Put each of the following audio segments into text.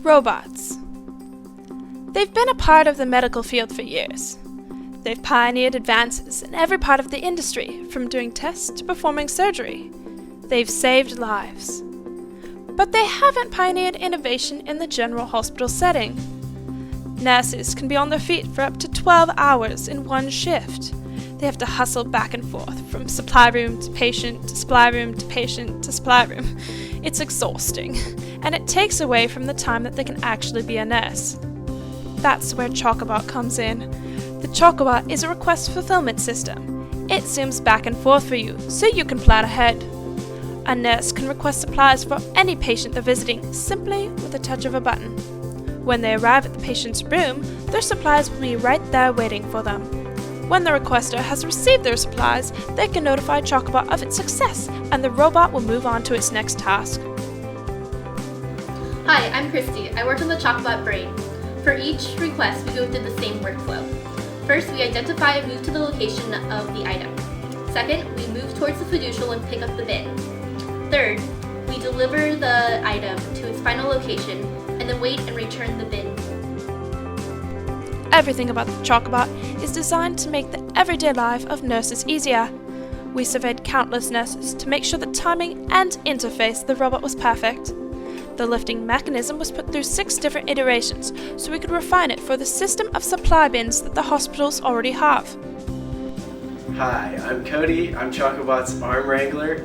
Robots. They've been a part of the medical field for years. They've pioneered advances in every part of the industry, from doing tests to performing surgery. They've saved lives. But they haven't pioneered innovation in the general hospital setting. Nurses can be on their feet for up to 12 hours in one shift. They have to hustle back and forth from supply room to patient to supply room to patient to supply room. It's exhausting, and it takes away from the time that they can actually be a nurse. That's where Chockabot comes in. The Chockabot is a request fulfillment system. It zooms back and forth for you, so you can plan ahead. A nurse can request supplies for any patient they're visiting simply with a touch of a button. When they arrive at the patient's room, their supplies will be right there waiting for them. When the requester has received their supplies, they can notify Chockabot of its success, and the robot will move on to its next task. Hi, I'm Christy. I work on the Chockabot brain. For each request, we go through the same workflow. First, we identify and move to the location of the item. Second, we move towards the fiducial and pick up the bin. Third, we deliver the item to its final location, and then wait and return the bin. Everything about the Chockabot is designed to make the everyday life of nurses easier. We surveyed countless nurses to make sure the timing and interface of the robot was perfect. The lifting mechanism was put through 6 different iterations, so we could refine it for the system of supply bins that the hospitals already have. Hi, I'm Cody. I'm Chockabot's arm wrangler.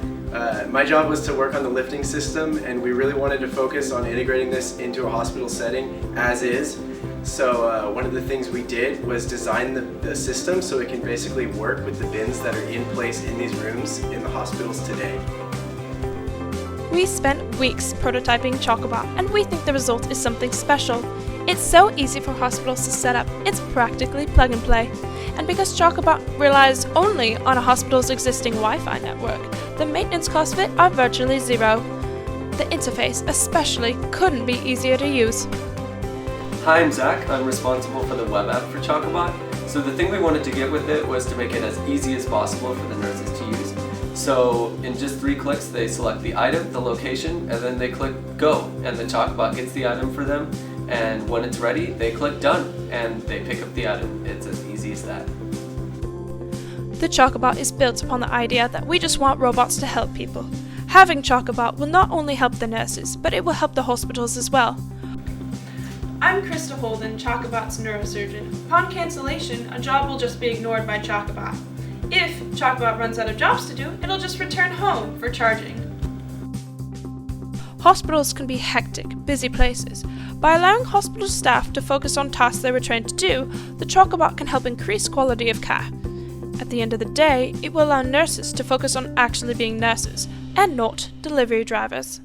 My job was to work on the lifting system, and we really wanted to focus on integrating this into a hospital setting as is. So one of the things we did was design the system so it can basically work with the bins that are in place in these rooms in the hospitals today. We spent weeks prototyping Chockabot, and we think the result is something special. It's so easy for hospitals to set up, it's practically plug and play. And because Chockabot relies only on a hospital's existing Wi-Fi network, the maintenance costs of it are virtually zero. The interface especially couldn't be easier to use. Hi, I'm Zach. I'm responsible for the web app for Chockabot. So the thing we wanted to get with it was to make it as easy as possible for the nurses to use. So in just 3 clicks, they select the item, the location, and then they click go, and the Chockabot gets the item for them. And when it's ready, they click done, and they pick up the item. It's as easy as that. The Chockabot is built upon the idea that we just want robots to help people. Having Chockabot will not only help the nurses, but it will help the hospitals as well. I'm Krista Holden, Chockabot's neurosurgeon. Upon cancellation, a job will just be ignored by Chockabot. If Chockabot runs out of jobs to do, it'll just return home for charging. Hospitals can be hectic, busy places. By allowing hospital staff to focus on tasks they were trained to do, the Chockabot can help increase quality of care. At the end of the day, it will allow nurses to focus on actually being nurses, and not delivery drivers.